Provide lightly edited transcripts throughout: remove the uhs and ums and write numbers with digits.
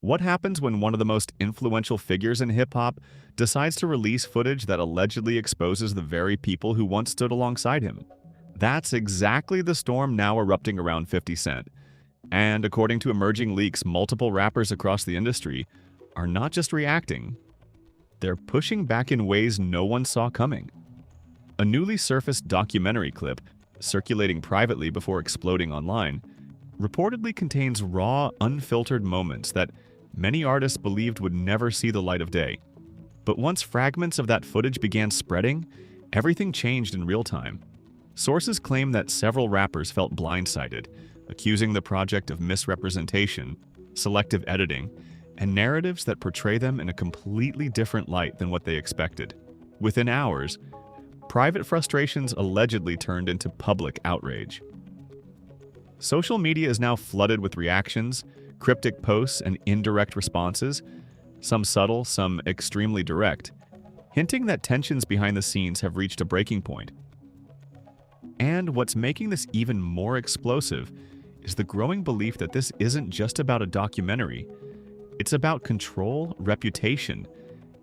What happens when one of the most influential figures in hip hop decides to release footage that allegedly exposes the very people who once stood alongside him? That's exactly the storm now erupting around 50 Cent. And according to emerging leaks, multiple rappers across the industry are not just reacting, they're pushing back in ways no one saw coming. A newly surfaced documentary clip, circulating privately before exploding online, reportedly contains raw, unfiltered moments that many artists believed would never see the light of day. But once fragments of that footage began spreading, everything changed in real time. Sources claim that several rappers felt blindsided, accusing the project of misrepresentation, selective editing, and narratives that portray them in a completely different light than what they expected. Within hours, private frustrations allegedly turned into public outrage. Social media is now flooded with reactions, cryptic posts, and indirect responses, some subtle, some extremely direct, hinting that tensions behind the scenes have reached a breaking point. And what's making this even more explosive is the growing belief that this isn't just about a documentary. It's about control, reputation,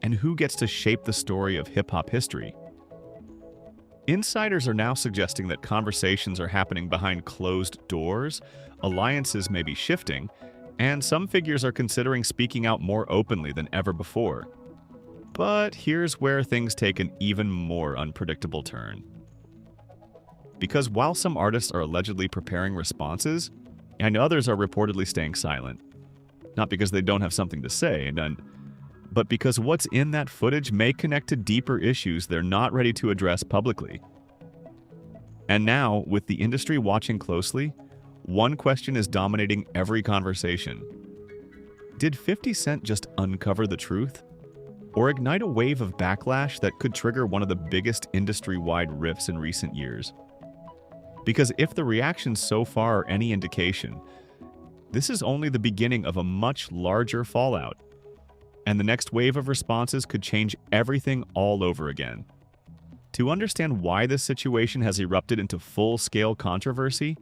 and who gets to shape the story of hip-hop history. Insiders are now suggesting that conversations are happening behind closed doors, alliances may be shifting, and some figures are considering speaking out more openly than ever before. But here's where things take an even more unpredictable turn. Because while some artists are allegedly preparing responses, and others are reportedly staying silent. Not because they don't have something to say, but because what's in that footage may connect to deeper issues they're not ready to address publicly. And now, with the industry watching closely, one question is dominating every conversation. Did 50 Cent just uncover the truth? Or ignite a wave of backlash that could trigger one of the biggest industry-wide rifts in recent years? Because if the reactions so far are any indication, this is only the beginning of a much larger fallout. And the next wave of responses could change everything all over again. To understand why this situation has erupted into full-scale controversy,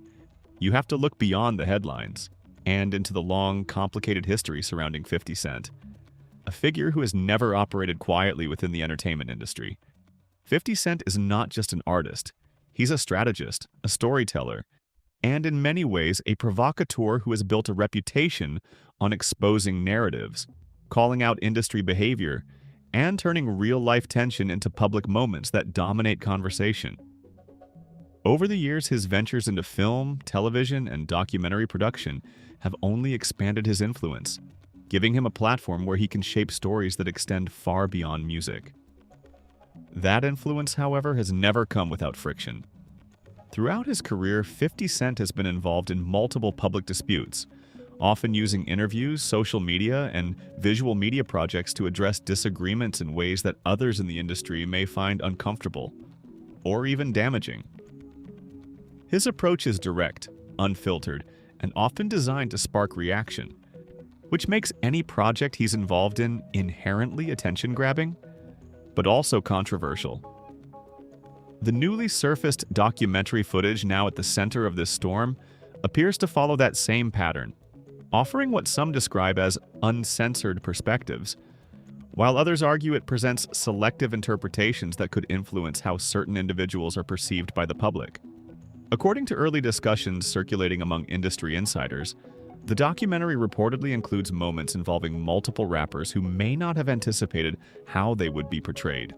you have to look beyond the headlines and into the long, complicated history surrounding 50 Cent, a figure who has never operated quietly within the entertainment industry. 50 Cent is not just an artist. He's a strategist, a storyteller, and in many ways a provocateur who has built a reputation on exposing narratives, calling out industry behavior, and turning real-life tension into public moments that dominate conversation. Over the years, his ventures into film, television, and documentary production have only expanded his influence, giving him a platform where he can shape stories that extend far beyond music. That influence, however, has never come without friction. Throughout his career, 50 Cent has been involved in multiple public disputes, often using interviews, social media, and visual media projects to address disagreements in ways that others in the industry may find uncomfortable, or even damaging. His approach is direct, unfiltered, and often designed to spark reaction, which makes any project he's involved in inherently attention-grabbing, but also controversial. The newly surfaced documentary footage now at the center of this storm appears to follow that same pattern, offering what some describe as uncensored perspectives, while others argue it presents selective interpretations that could influence how certain individuals are perceived by the public. According to early discussions circulating among industry insiders, the documentary reportedly includes moments involving multiple rappers who may not have anticipated how they would be portrayed.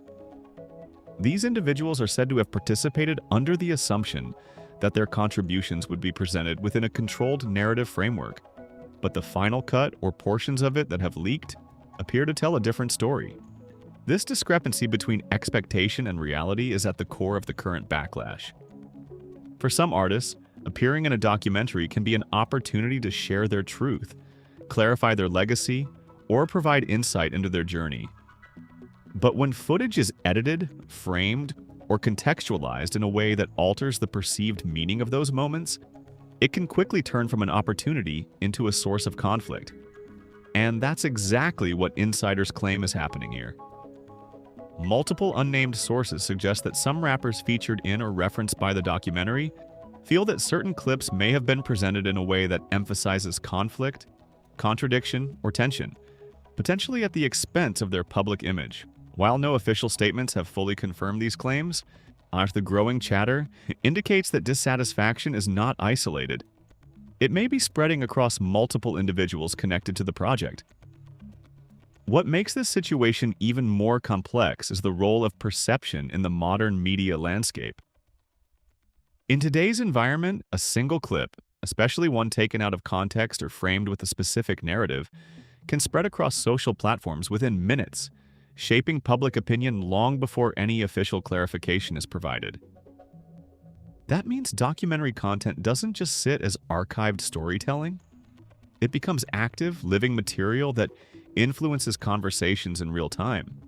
These individuals are said to have participated under the assumption that their contributions would be presented within a controlled narrative framework, but the final cut or portions of it that have leaked appear to tell a different story. This discrepancy between expectation and reality is at the core of the current backlash. For some artists, appearing in a documentary can be an opportunity to share their truth, clarify their legacy, or provide insight into their journey. But when footage is edited, framed, or contextualized in a way that alters the perceived meaning of those moments, it can quickly turn from an opportunity into a source of conflict. And that's exactly what insiders claim is happening here. Multiple unnamed sources suggest that some rappers featured in or referenced by the documentary feel that certain clips may have been presented in a way that emphasizes conflict, contradiction, or tension, potentially at the expense of their public image. While no official statements have fully confirmed these claims, the growing chatter indicates that dissatisfaction is not isolated. It may be spreading across multiple individuals connected to the project. What makes this situation even more complex is the role of perception in the modern media landscape. In today's environment, a single clip, especially one taken out of context or framed with a specific narrative, can spread across social platforms within minutes, shaping public opinion long before any official clarification is provided. That means documentary content doesn't just sit as archived storytelling. It becomes active, living material that influences conversations in real time.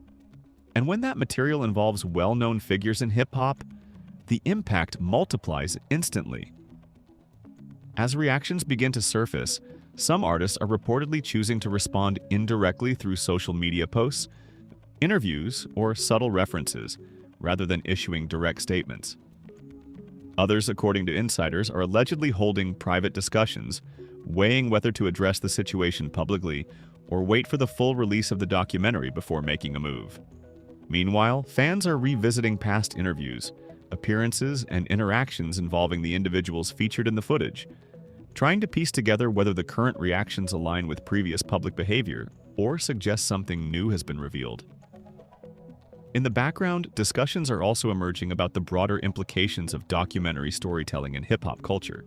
And when that material involves well-known figures in hip-hop, the impact multiplies instantly. As reactions begin to surface, some artists are reportedly choosing to respond indirectly through social media posts, interviews, or subtle references, rather than issuing direct statements. Others, according to insiders, are allegedly holding private discussions, weighing whether to address the situation publicly or wait for the full release of the documentary before making a move. Meanwhile, fans are revisiting past interviews, appearances, and interactions involving the individuals featured in the footage, trying to piece together whether the current reactions align with previous public behavior or suggest something new has been revealed. In the background, discussions are also emerging about the broader implications of documentary storytelling in hip-hop culture.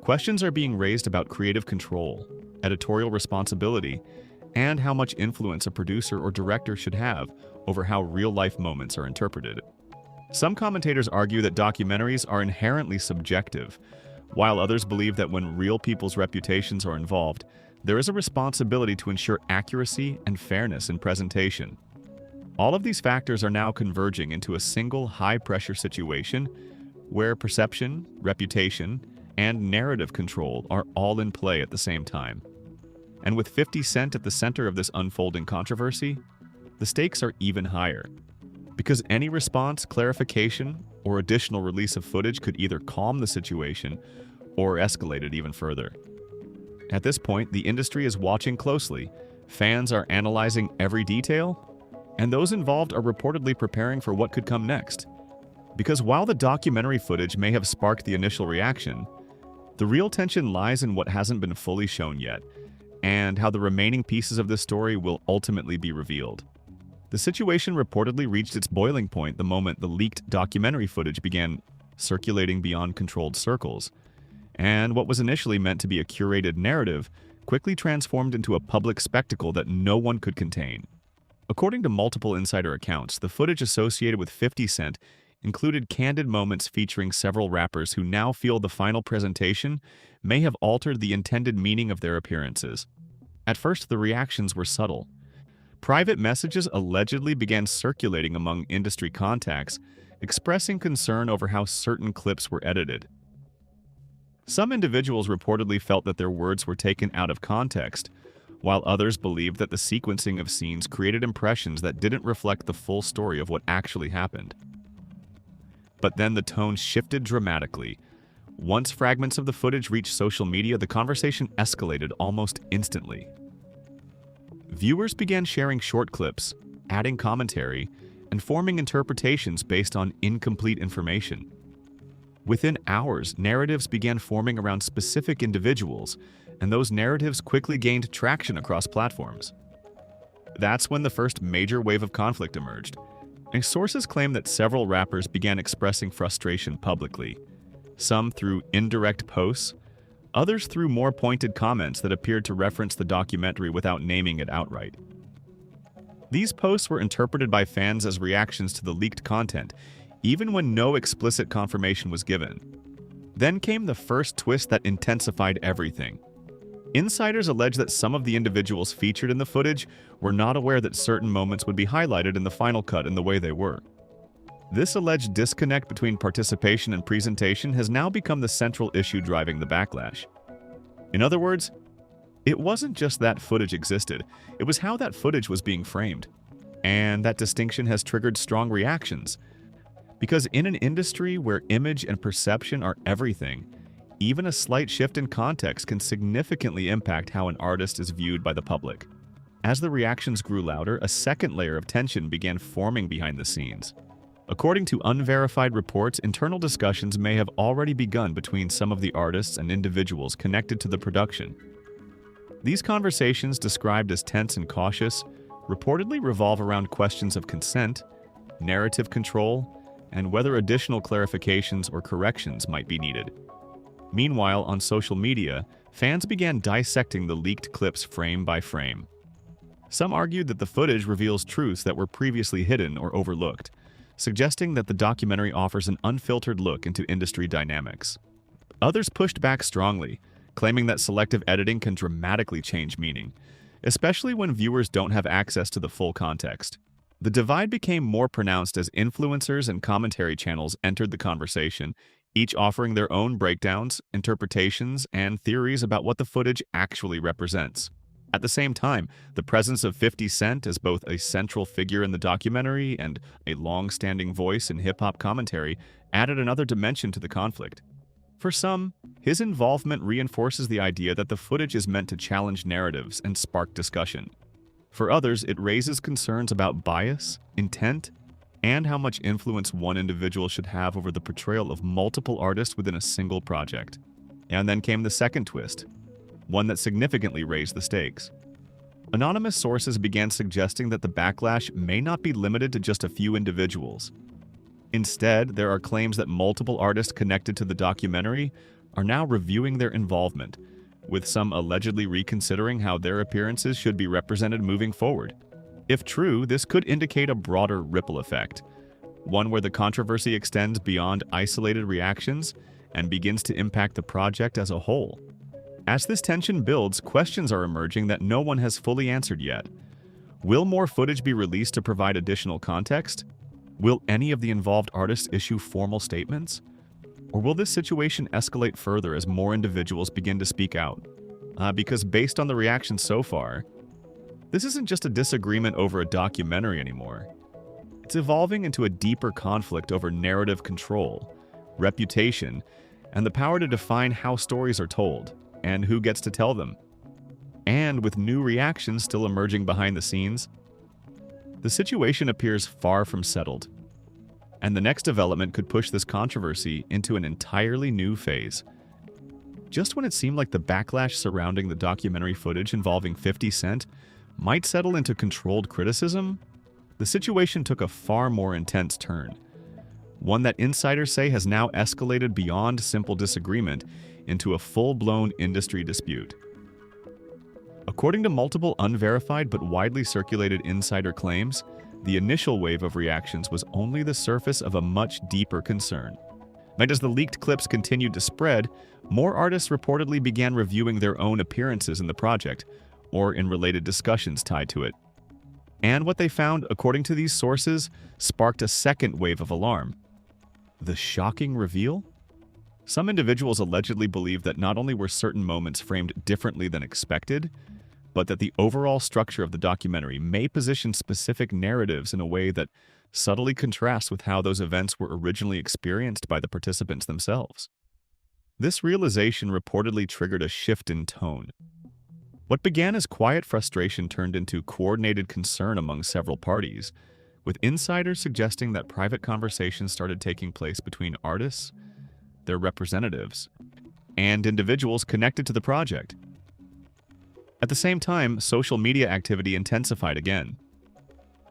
Questions are being raised about creative control, editorial responsibility, and how much influence a producer or director should have over how real-life moments are interpreted. Some commentators argue that documentaries are inherently subjective, while others believe that when real people's reputations are involved, there is a responsibility to ensure accuracy and fairness in presentation. All of these factors are now converging into a single high-pressure situation where perception, reputation, and narrative control are all in play at the same time. And with 50 Cent at the center of this unfolding controversy, the stakes are even higher. Because any response, clarification, or additional release of footage could either calm the situation or escalate it even further. At this point, the industry is watching closely, fans are analyzing every detail, and those involved are reportedly preparing for what could come next. Because while the documentary footage may have sparked the initial reaction, the real tension lies in what hasn't been fully shown yet, and how the remaining pieces of this story will ultimately be revealed. The situation reportedly reached its boiling point the moment the leaked documentary footage began circulating beyond controlled circles, and what was initially meant to be a curated narrative quickly transformed into a public spectacle that no one could contain. According to multiple insider accounts, the footage associated with 50 Cent included candid moments featuring several rappers who now feel the final presentation may have altered the intended meaning of their appearances. At first, the reactions were subtle. Private messages allegedly began circulating among industry contacts, expressing concern over how certain clips were edited. Some individuals reportedly felt that their words were taken out of context, while others believed that the sequencing of scenes created impressions that didn't reflect the full story of what actually happened. But then the tone shifted dramatically. Once fragments of the footage reached social media, the conversation escalated almost instantly. Viewers began sharing short clips, adding commentary, and forming interpretations based on incomplete information. Within hours, narratives began forming around specific individuals, and those narratives quickly gained traction across platforms. That's when the first major wave of conflict emerged. And sources claim that several rappers began expressing frustration publicly, some through indirect posts, others through more pointed comments that appeared to reference the documentary without naming it outright. These posts were interpreted by fans as reactions to the leaked content, even when no explicit confirmation was given. Then came the first twist that intensified everything. Insiders allege that some of the individuals featured in the footage were not aware that certain moments would be highlighted in the final cut in the way they were. This alleged disconnect between participation and presentation has now become the central issue driving the backlash. In other words, it wasn't just that footage existed, it was how that footage was being framed. And that distinction has triggered strong reactions. Because in an industry where image and perception are everything, even a slight shift in context can significantly impact how an artist is viewed by the public. As the reactions grew louder, a second layer of tension began forming behind the scenes. According to unverified reports, internal discussions may have already begun between some of the artists and individuals connected to the production. These conversations, described as tense and cautious, reportedly revolve around questions of consent, narrative control, and whether additional clarifications or corrections might be needed. Meanwhile, on social media, fans began dissecting the leaked clips frame by frame. Some argued that the footage reveals truths that were previously hidden or overlooked, suggesting that the documentary offers an unfiltered look into industry dynamics. Others pushed back strongly, claiming that selective editing can dramatically change meaning, especially when viewers don't have access to the full context. The divide became more pronounced as influencers and commentary channels entered the conversation, each offering their own breakdowns, interpretations, and theories about what the footage actually represents. At the same time, the presence of 50 Cent as both a central figure in the documentary and a long-standing voice in hip-hop commentary added another dimension to the conflict. For some, his involvement reinforces the idea that the footage is meant to challenge narratives and spark discussion. For others, it raises concerns about bias, intent, and how much influence one individual should have over the portrayal of multiple artists within a single project. And then came the second twist, one that significantly raised the stakes. Anonymous sources began suggesting that the backlash may not be limited to just a few individuals. Instead, there are claims that multiple artists connected to the documentary are now reviewing their involvement, with some allegedly reconsidering how their appearances should be represented moving forward. If true, this could indicate a broader ripple effect, one where the controversy extends beyond isolated reactions and begins to impact the project as a whole. As this tension builds, questions are emerging that no one has fully answered yet. Will more footage be released to provide additional context? Will any of the involved artists issue formal statements? Or will this situation escalate further as more individuals begin to speak out? Because based on the reaction so far, this isn't just a disagreement over a documentary anymore. It's evolving into a deeper conflict over narrative control, reputation, and the power to define how stories are told and who gets to tell them. And with new reactions still emerging behind the scenes, the situation appears far from settled. And the next development could push this controversy into an entirely new phase. Just when it seemed like the backlash surrounding the documentary footage involving 50 Cent might settle into controlled criticism, the situation took a far more intense turn. One that insiders say has now escalated beyond simple disagreement into a full-blown industry dispute. According to multiple unverified but widely circulated insider claims, the initial wave of reactions was only the surface of a much deeper concern. And as the leaked clips continued to spread, more artists reportedly began reviewing their own appearances in the project, or in related discussions tied to it. And what they found, according to these sources, sparked a second wave of alarm. The shocking reveal? Some individuals allegedly believed that not only were certain moments framed differently than expected, but that the overall structure of the documentary may position specific narratives in a way that subtly contrasts with how those events were originally experienced by the participants themselves. This realization reportedly triggered a shift in tone. What began as quiet frustration turned into coordinated concern among several parties, with insiders suggesting that private conversations started taking place between artists, their representatives, and individuals connected to the project. At the same time, social media activity intensified again.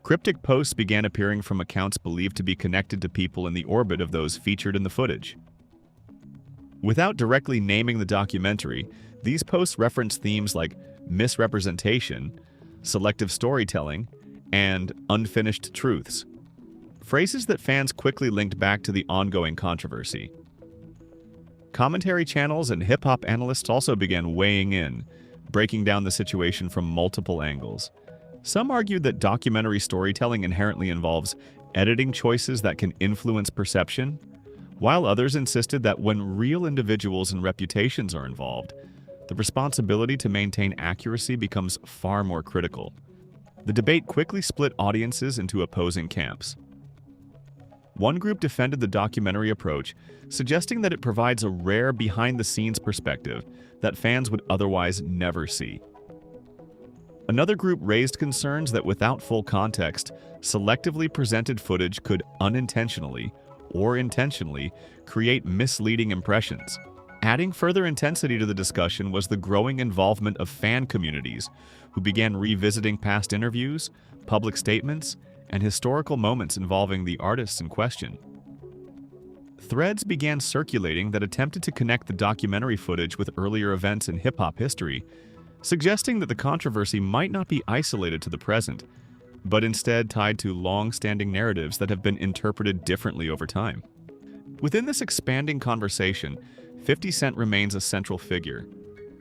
Cryptic posts began appearing from accounts believed to be connected to people in the orbit of those featured in the footage. Without directly naming the documentary, these posts reference themes like misrepresentation, selective storytelling, and unfinished truths, phrases that fans quickly linked back to the ongoing controversy. Commentary channels and hip-hop analysts also began weighing in, breaking down the situation from multiple angles. Some argued that documentary storytelling inherently involves editing choices that can influence perception, while others insisted that when real individuals and reputations are involved, the responsibility to maintain accuracy becomes far more critical. The debate quickly split audiences into opposing camps. One group defended the documentary approach, suggesting that it provides a rare behind-the-scenes perspective that fans would otherwise never see. Another group raised concerns that without full context, selectively presented footage could unintentionally or intentionally create misleading impressions. Adding further intensity to the discussion was the growing involvement of fan communities, who began revisiting past interviews, public statements, and historical moments involving the artists in question. Threads began circulating that attempted to connect the documentary footage with earlier events in hip-hop history, suggesting that the controversy might not be isolated to the present, but instead tied to long-standing narratives that have been interpreted differently over time. Within this expanding conversation, 50 Cent remains a central figure,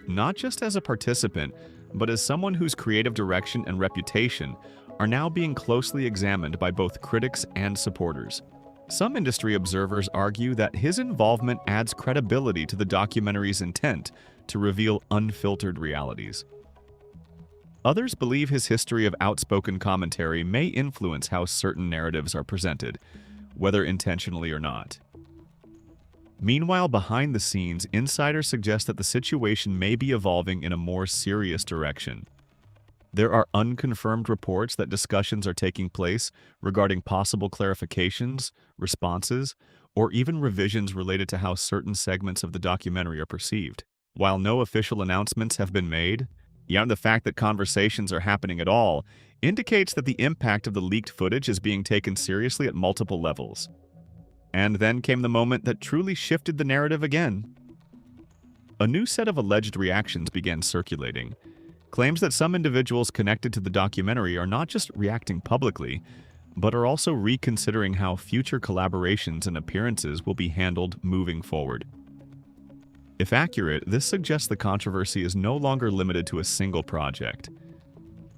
not just as a participant, but as someone whose creative direction and reputation are now being closely examined by both critics and supporters. Some industry observers argue that his involvement adds credibility to the documentary's intent to reveal unfiltered realities. Others believe his history of outspoken commentary may influence how certain narratives are presented, whether intentionally or not. Meanwhile, behind the scenes, insiders suggest that the situation may be evolving in a more serious direction. There are unconfirmed reports that discussions are taking place regarding possible clarifications, responses, or even revisions related to how certain segments of the documentary are perceived. While no official announcements have been made, the fact that conversations are happening at all indicates that the impact of the leaked footage is being taken seriously at multiple levels. And then came the moment that truly shifted the narrative again. A new set of alleged reactions began circulating. Claims that some individuals connected to the documentary are not just reacting publicly, but are also reconsidering how future collaborations and appearances will be handled moving forward. If accurate, this suggests the controversy is no longer limited to a single project.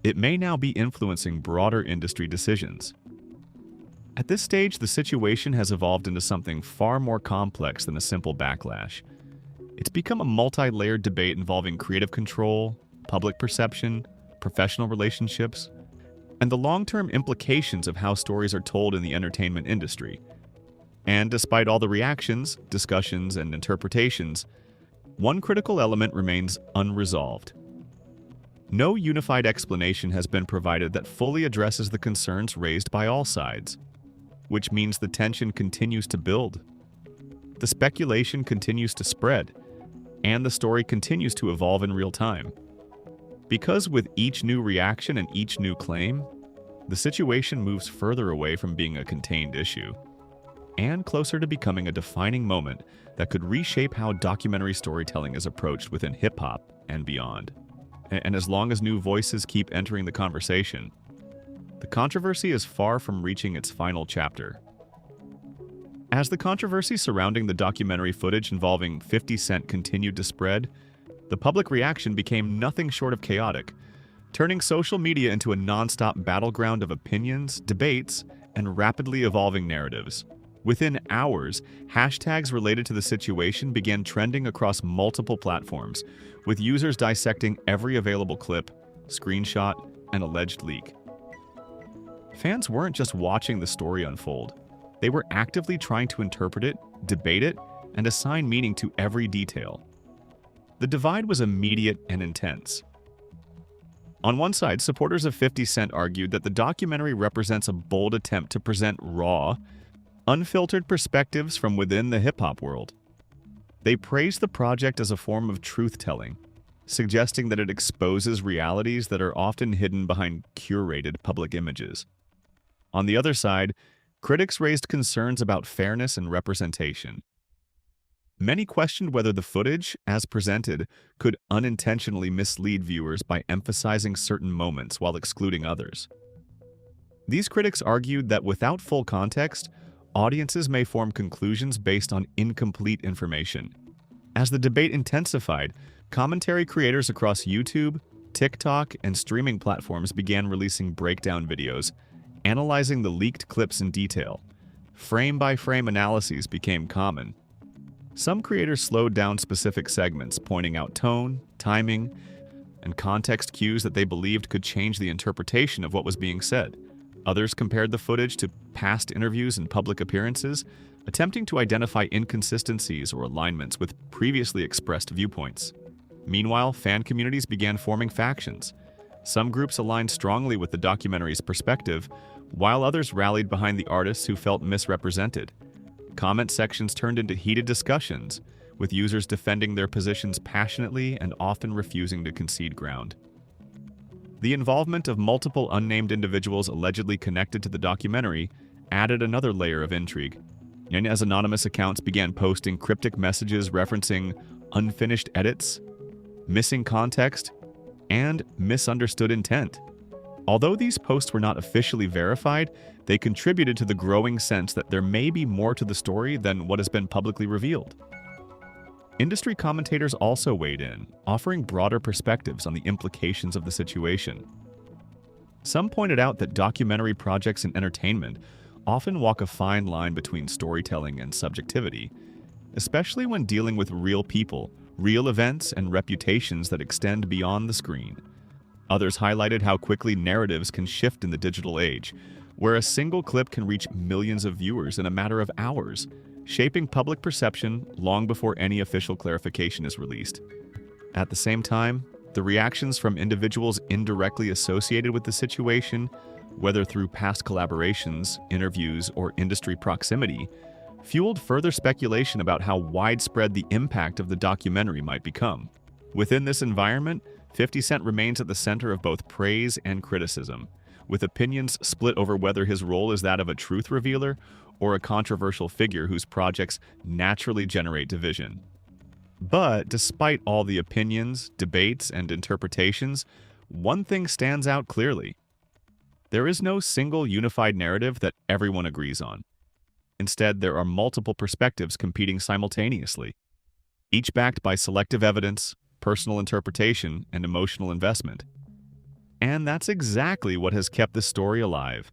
It may now be influencing broader industry decisions. At this stage, the situation has evolved into something far more complex than a simple backlash. It's become a multi-layered debate involving creative control, public perception, professional relationships, and the long-term implications of how stories are told in the entertainment industry. And despite all the reactions, discussions, and interpretations, one critical element remains unresolved. No unified explanation has been provided that fully addresses the concerns raised by all sides, which means the tension continues to build. The speculation continues to spread, and the story continues to evolve in real time. Because with each new reaction and each new claim, the situation moves further away from being a contained issue, and closer to becoming a defining moment that could reshape how documentary storytelling is approached within hip-hop and beyond. And as long as new voices keep entering the conversation, the controversy is far from reaching its final chapter. As the controversy surrounding the documentary footage involving 50 Cent continued to spread, the public reaction became nothing short of chaotic, turning social media into a non-stop battleground of opinions, debates, and rapidly evolving narratives. Within hours, hashtags related to the situation began trending across multiple platforms, with users dissecting every available clip, screenshot, and alleged leak. Fans weren't just watching the story unfold. They were actively trying to interpret it, debate it, and assign meaning to every detail. The divide was immediate and intense. On one side, supporters of 50 Cent argued that the documentary represents a bold attempt to present raw, unfiltered perspectives from within the hip-hop world. They praised the project as a form of truth-telling, suggesting that it exposes realities that are often hidden behind curated public images. On the other side, critics raised concerns about fairness and representation. Many questioned whether the footage, as presented, could unintentionally mislead viewers by emphasizing certain moments while excluding others. These critics argued that without full context, audiences may form conclusions based on incomplete information. As the debate intensified, commentary creators across YouTube, TikTok, and streaming platforms began releasing breakdown videos, analyzing the leaked clips in detail. Frame-by-frame analyses became common. Some creators slowed down specific segments, pointing out tone, timing, and context cues that they believed could change the interpretation of what was being said. Others compared the footage to past interviews and public appearances, attempting to identify inconsistencies or alignments with previously expressed viewpoints. Meanwhile, fan communities began forming factions. Some groups aligned strongly with the documentary's perspective, while others rallied behind the artists who felt misrepresented. Comment sections turned into heated discussions, with users defending their positions passionately and often refusing to concede ground. The involvement of multiple unnamed individuals allegedly connected to the documentary added another layer of intrigue, and as anonymous accounts began posting cryptic messages referencing unfinished edits, missing context, and misunderstood intent. Although these posts were not officially verified, they contributed to the growing sense that there may be more to the story than what has been publicly revealed. Industry commentators also weighed in, offering broader perspectives on the implications of the situation. Some pointed out that documentary projects in entertainment often walk a fine line between storytelling and subjectivity, especially when dealing with real people, real events, and reputations that extend beyond the screen. Others highlighted how quickly narratives can shift in the digital age, where a single clip can reach millions of viewers in a matter of hours, shaping public perception long before any official clarification is released. At the same time, the reactions from individuals indirectly associated with the situation, whether through past collaborations, interviews, or industry proximity, fueled further speculation about how widespread the impact of the documentary might become. Within this environment, 50 Cent remains at the center of both praise and criticism, with opinions split over whether his role is that of a truth revealer or a controversial figure whose projects naturally generate division. But despite all the opinions, debates, and interpretations, one thing stands out clearly. There is no single unified narrative that everyone agrees on. Instead, there are multiple perspectives competing simultaneously, each backed by selective evidence, personal interpretation, and emotional investment. And that's exactly what has kept this story alive.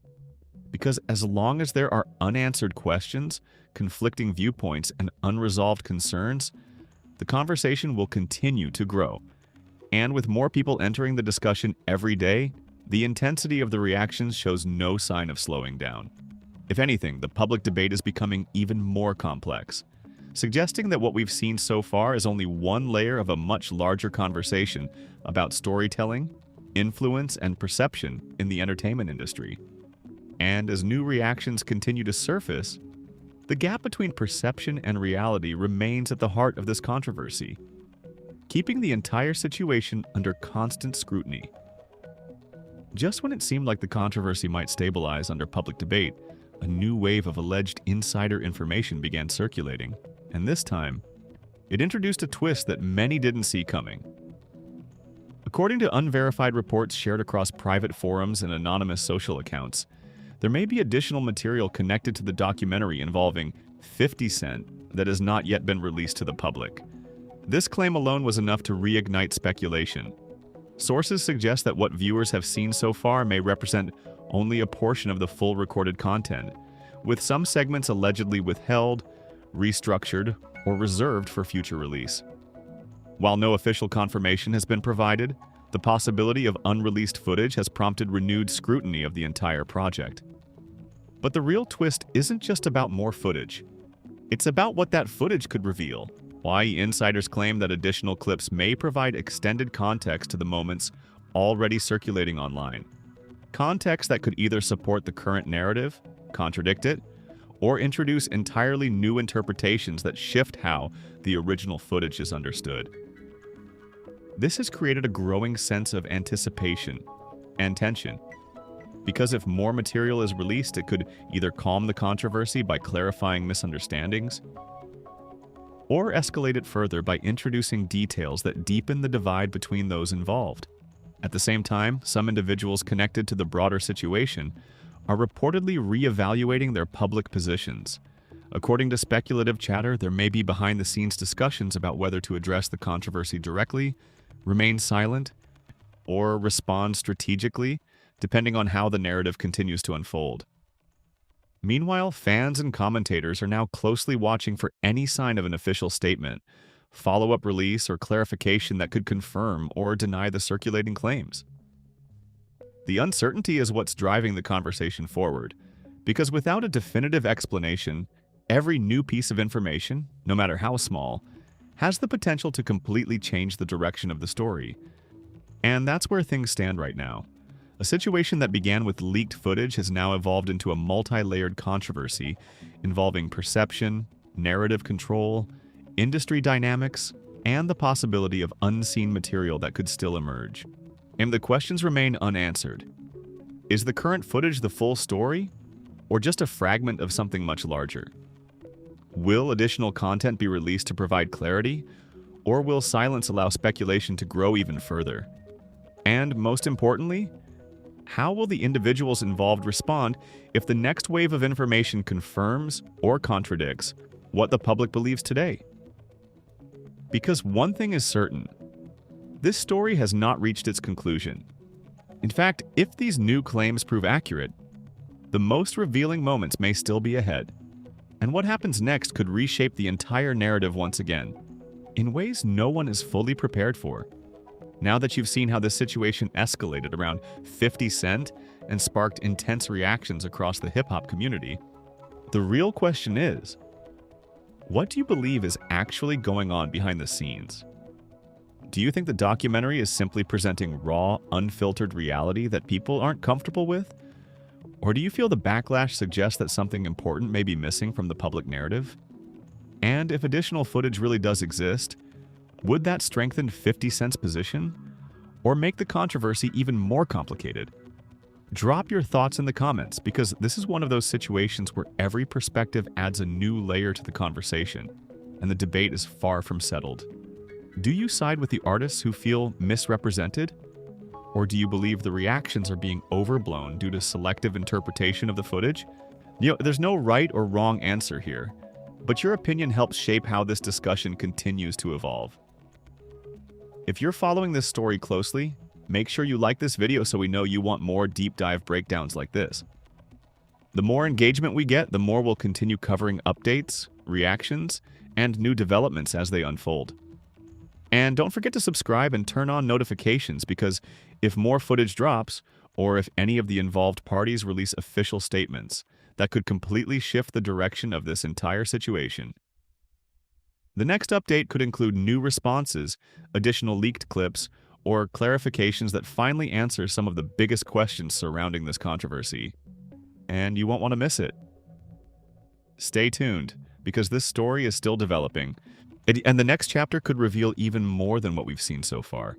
Because as long as there are unanswered questions, conflicting viewpoints, and unresolved concerns, the conversation will continue to grow. And with more people entering the discussion every day, the intensity of the reactions shows no sign of slowing down. If anything, the public debate is becoming even more complex, suggesting that what we've seen so far is only one layer of a much larger conversation about storytelling, influence, and perception in the entertainment industry. And as new reactions continue to surface, the gap between perception and reality remains at the heart of this controversy, keeping the entire situation under constant scrutiny. Just when it seemed like the controversy might stabilize under public debate, a new wave of alleged insider information began circulating, and this time, it introduced a twist that many didn't see coming. According to unverified reports shared across private forums and anonymous social accounts, there may be additional material connected to the documentary involving 50 Cent that has not yet been released to the public. This claim alone was enough to reignite speculation. Sources suggest that what viewers have seen so far may represent only a portion of the full recorded content, with some segments allegedly withheld, restructured, or reserved for future release. While no official confirmation has been provided, the possibility of unreleased footage has prompted renewed scrutiny of the entire project. But the real twist isn't just about more footage. It's about what that footage could reveal, why insiders claim that additional clips may provide extended context to the moments already circulating online. Context that could either support the current narrative, contradict it, or introduce entirely new interpretations that shift how the original footage is understood. This has created a growing sense of anticipation and tension, because if more material is released, it could either calm the controversy by clarifying misunderstandings, or escalate it further by introducing details that deepen the divide between those involved. At the same time, some individuals connected to the broader situation are reportedly reevaluating their public positions. According to speculative chatter, there may be behind-the-scenes discussions about whether to address the controversy directly, remain silent, or respond strategically, depending on how the narrative continues to unfold. Meanwhile, fans and commentators are now closely watching for any sign of an official statement, follow-up release, or clarification that could confirm or deny the circulating claims. The uncertainty is what's driving the conversation forward, because without a definitive explanation, every new piece of information, no matter how small, has the potential to completely change the direction of the story. And that's where things stand right now. A situation that began with leaked footage has now evolved into a multi-layered controversy involving perception, narrative control, industry dynamics, and the possibility of unseen material that could still emerge. And the questions remain unanswered. Is the current footage the full story, or just a fragment of something much larger? Will additional content be released to provide clarity, or will silence allow speculation to grow even further? And most importantly, how will the individuals involved respond if the next wave of information confirms or contradicts what the public believes today? Because one thing is certain, this story has not reached its conclusion. In fact, if these new claims prove accurate, the most revealing moments may still be ahead. And what happens next could reshape the entire narrative once again, in ways no one is fully prepared for. Now that you've seen how this situation escalated around 50 Cent and sparked intense reactions across the hip-hop community, the real question is, what do you believe is actually going on behind the scenes? Do you think the documentary is simply presenting raw, unfiltered reality that people aren't comfortable with? Or do you feel the backlash suggests that something important may be missing from the public narrative? And if additional footage really does exist, would that strengthen 50 Cent's position, or make the controversy even more complicated? Drop your thoughts in the comments, because this is one of those situations where every perspective adds a new layer to the conversation, and the debate is far from settled. Do you side with the artists who feel misrepresented? Or do you believe the reactions are being overblown due to selective interpretation of the footage? There's no right or wrong answer here, but your opinion helps shape how this discussion continues to evolve. If you're following this story closely, make sure you like this video so we know you want more deep dive breakdowns like this. The more engagement we get, the more we'll continue covering updates, reactions, and new developments as they unfold. And don't forget to subscribe and turn on notifications, because if more footage drops, or if any of the involved parties release official statements, that could completely shift the direction of this entire situation. The next update could include new responses, additional leaked clips, or clarifications that finally answer some of the biggest questions surrounding this controversy. And you won't want to miss it. Stay tuned, because this story is still developing, and the next chapter could reveal even more than what we've seen so far.